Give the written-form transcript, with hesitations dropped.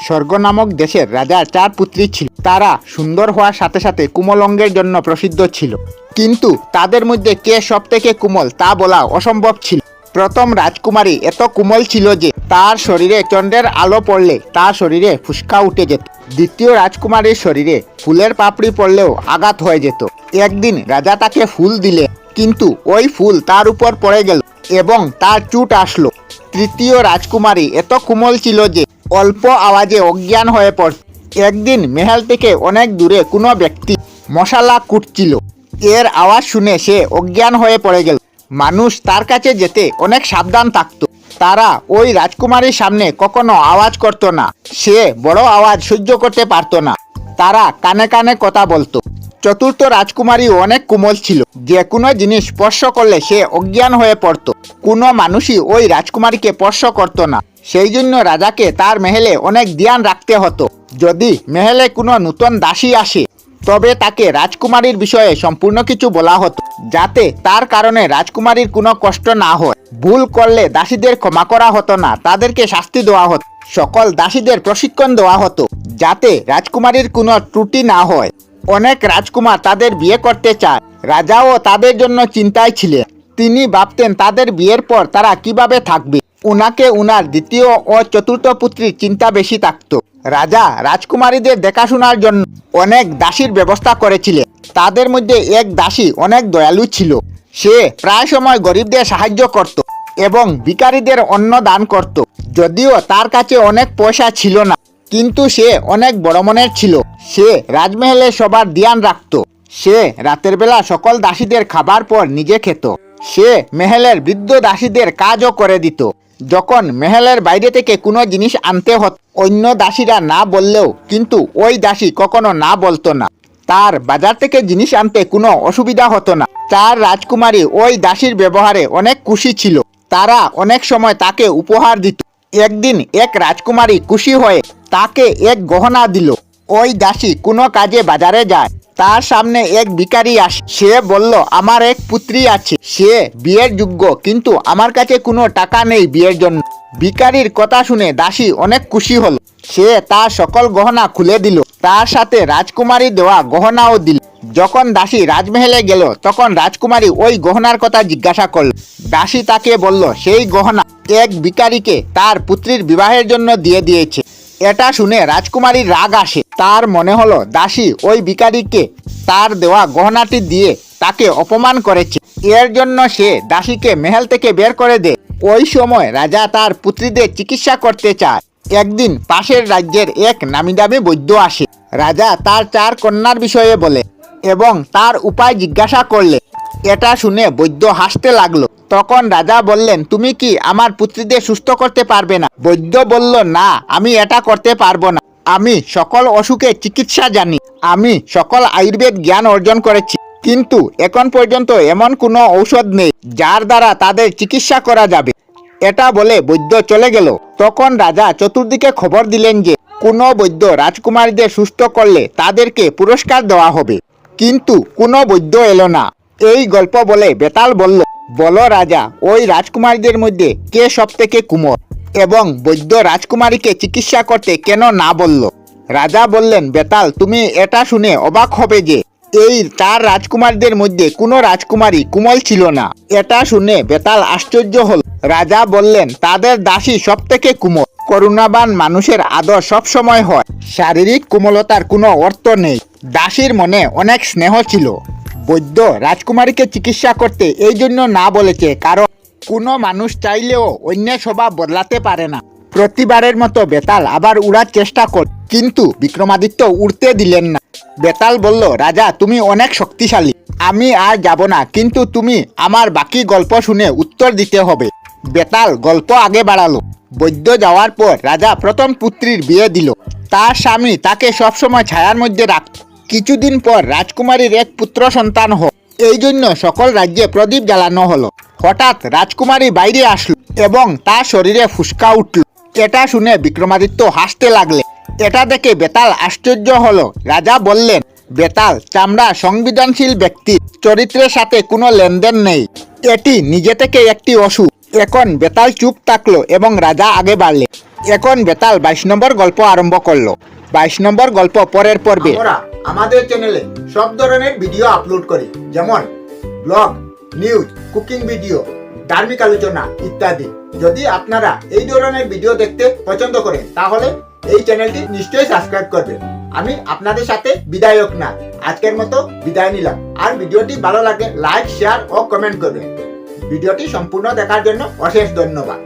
স্বর্গ নামক দেশের রাজার 4 পুত্রী ছিল। তারা সুন্দর হওয়ার সাথে সাথে কোমল অঙ্গের জন্য প্রসিদ্ধ ছিল, কিন্তু তাদের মধ্যে কে সবথেকে কোমল তা বলা অসম্ভব ছিল। প্রথম রাজকুমারী এত কোমল ছিল যে তার শরীরে চন্দ্রের আলো পড়লে তার শরীরে ফুসকা উঠে যেত। দ্বিতীয় রাজকুমারীর শরীরে ফুলের পাপড়ি পড়লেও আঘাত হয়ে যেত। একদিন রাজা তাকে ফুল দিলে, কিন্তু ওই ফুল তার উপর পড়ে গেল এবং তার চুট আসলো। তৃতীয় রাজকুমারী এত কোমল ছিল যে অল্প আওয়াজে অজ্ঞান হয়ে পড়ত। একদিন মেহেল থেকে অনেক দূরে কোনো ব্যক্তি মশালা কুটছিল। এর আওয়াজ শুনে সে অজ্ঞান হয়ে পড়ে গেল। মানুষ তার কাছে যেতে অনেক সাবধান থাকত। তারা ওই রাজকুমারীর সামনে কখনো আওয়াজ করত না। সে বড় আওয়াজ সহ্য করতে পারত না। তারা কানে কানে কথা বলতো। চতুর্থ রাজকুমারী অনেক কোমল ছিল, যে কোনো জিনিস স্পর্শ করলে সে অজ্ঞান হয়ে পড়ত। কোনো মানুষই ওই রাজকুমারীকে স্পর্শ করত না। সেই জন্য রাজাকে তার মেহেলে অনেক ধ্যান রাখতে হতো। যদি মেহেলে কোনো নতুন দাসী আসে, তবে তাকে রাজকুমারীর বিষয়ে সম্পূর্ণ কিছু বলা হতো, যাতে তার কারণে রাজকুমারীর কোনো কষ্ট না হয়। ভুল করলে দাসীদের ক্ষমা করা হতো না, তাদেরকে শাস্তি দেওয়া হতো। সকল দাসীদের প্রশিক্ষণ দেওয়া হতো, যাতে রাজকুমারীর কোনো ত্রুটি না হয়। অনেক রাজকুমার তাদের বিয়ে করতে চায়। রাজাও তাদের জন্য চিন্তায় ছিলেন। তিনি ভাবতেন তাদের বিয়ের পর তারা কিভাবে থাকবে। উনাকে উনার দ্বিতীয় ও চতুর্থ পুত্রীর চিন্তা বেশি থাকত। রাজা রাজকুমারীদের দেখাশোনার জন্য অনেক দাসীর ব্যবস্থা করেছিলেন। তাদের মধ্যে এক দাসী অনেক দয়ালু ছিল। সে প্রায় সময় গরিবদের সাহায্য করত এবং ভিখারীদের অন্ন দান করত। যদিও তার কাছে অনেক পয়সা ছিল না, কিন্তু সে অনেক বড় মনের ছিল। সে রাজমহলে সবার ধ্যান রাখত। সে রাতের বেলা সকল দাসীদের খাবার পর নিজে খেত। সে মেহেলের বৃদ্ধ দাসীদের কাজও করে দিত। যখন মেহেলের বাইরে থেকে কোনো জিনিস আনতে হতো, অন্য দাসীরা না বললেও কিন্তু ওই দাসী কখনো না বলতো না। তার বাজার থেকে জিনিস আনতে কোনো অসুবিধা হতো না। 4 রাজকুমারী ওই দাসীর ব্যবহারে অনেক খুশি ছিল। তারা অনেক সময় তাকে উপহার দিত। একদিন এক রাজকুমারী খুশি হয়ে তাকে এক গহনা দিল। ওই দাসী কোনো কাজে বাজারে যায়। তার সামনে এক ভিখারি আসে। সে বলল, আমার এক পুত্রী আছে, সে বিয়ের যোগ্য, কিন্তু আমার কাছে কোনো টাকা নেই বিয়ের জন্য। ভিখারির কথা শুনে দাসী অনেক খুশি হলো। সে তার সকল গহনা খুলে দিল, তার সাথে রাজকুমারী দেওয়া গহনাও দিল। যখন দাসী রাজমহলে গেল, তখন রাজকুমারী ওই গহনার কথা জিজ্ঞাসা করল। দাসী তাকে বলল সেই গহনা এক ভিখারিকে তার পুত্রীর বিবাহের জন্য দিয়ে দিয়েছে। এটা শুনে রাজকুমারীর রাগ আসে। তার মনে হলো দাসী ওই ভিখারিকে তার দেওয়া গহনাটি দিয়ে তাকে অপমান করেছে। এর জন্য সে দাসীকে মেহেল থেকে বের করে দেয়। ওই সময় রাজা তার পুত্রীদের চিকিৎসা করতে চায়। একদিন পাশের রাজ্যের এক নামিদামি বৈদ্য আসে। রাজা তার 4 কন্যার বিষয়ে বলে এবং তার উপায় জিজ্ঞাসা করলে। এটা শুনে বৈদ্য হাসতে লাগলো। তখন রাজা বললেন, তুমি কি আমার পুত্রীদের সুস্থ করতে পারবে না? বৈদ্য বলল, না, আমি এটা করতে পারবো না। আমি সকল অসুখের চিকিৎসা জানি। আমি সকল আয়ুর্বেদ জ্ঞান অর্জন করেছি, কিন্তু এখন পর্যন্ত এমন কোনো ঔষধ নেই যার দ্বারা তাদের চিকিৎসা করা যাবে। এটা বলে বৈদ্য চলে গেল। তখন রাজা চতুর্দিকে খবর দিলেন যে কোনো বৈদ্য রাজকুমারীদের সুস্থ করলে তাদেরকে পুরস্কার দেওয়া হবে, কিন্তু কোনো বৈদ্য এলো না। এই গল্প বলে বেতাল বলল, বলো রাজা, ওই রাজকুমারীদের মধ্যে কে সবথেকে কোমল এবং বৈদ্য রাজকুমারীকে চিকিৎসা করতে কেন না বলল? রাজা বললেন, বেতাল, তুমি এটা শুনে অবাক হবে যে এই 4 রাজকুমারীদের মধ্যে কোনো রাজকুমারী কোমল ছিল না। এটা শুনে বেতাল আশ্চর্য হল। রাজা বললেন, তাদের দাসী সবথেকে কোমল। করুণাবান মানুষের আদর সব সময় হয়। শারীরিক কোমলতার কোনো অর্থ নেই। দাসীর মনে অনেক স্নেহ ছিল। বৈদ্য রাজকুমারীকে চিকিৎসা করতে এই জন্য না বলেছে, কারণ কোনো মানুষ চাইলেও অন্যের স্বভাব বদলাতে পারে না। প্রতিবারের মতো বেতাল আবার উড়ার চেষ্টা কর, কিন্তু বিক্রমাদিত্য উড়তে দিলেন না। বেতাল বলল, রাজা, তুমি অনেক শক্তিশালী, আমি আর যাব না, কিন্তু তুমি আমার বাকি গল্প শুনে উত্তর দিতে হবে। বেতাল গল্প আগে বাড়ালো। বৈদ্য যাওয়ার পর রাজা প্রথম পুত্রীর বিয়ে দিল। তার স্বামী তাকে সবসময় ছায়ার মধ্যে রাখত। কিছুদিন পর রাজকুমারীর এক পুত্র সন্তান হয়। এই জন্য সকল রাজ্যে প্রদীপ জ্বালানো হলো। হঠাৎ রাজকুমারী বাইরে আসলো এবং তার শরীরে ফুসকা উঠল। এটা শুনে বিক্রমাদিত্য হাসতে লাগলেন। এটা দেখে বেতাল আশ্চর্য হলো। রাজা বললেন, বেতাল, চামড়া সংবেদনশীল ব্যক্তির চরিত্রের সাথে কোনো লেনদেন নেই। এটি নিজে থেকে একটি অসুখ। এখন বেতাল চুপ থাকলো এবং রাজা আগে বাড়লেন। এখন বেতাল 22 নম্বর গল্প আরম্ভ করলো। 22 নম্বর গল্প পরের পর্বে। আমরা আমাদের চ্যানেলে সব ধরনের ভিডিও আপলোড করি, যেমন ব্লগ, নিউজ, কুকিং ভিডিও, ধার্মিক আলোচনা ইত্যাদি। যদি আপনারা এই ধরনের ভিডিও দেখতে পছন্দ করেন তাহলে এই চ্যানেলটি নিশ্চয়ই সাবস্ক্রাইব করবেন। আমি আপনাদের সাথে বিদায়ক না, আজকের মতো বিদায় নিলাম। আর ভিডিওটি ভালো লাগলে লাইক, শেয়ার ও কমেন্ট করবেন। ভিডিওটি সম্পূর্ণ দেখার জন্য অশেষ ধন্যবাদ।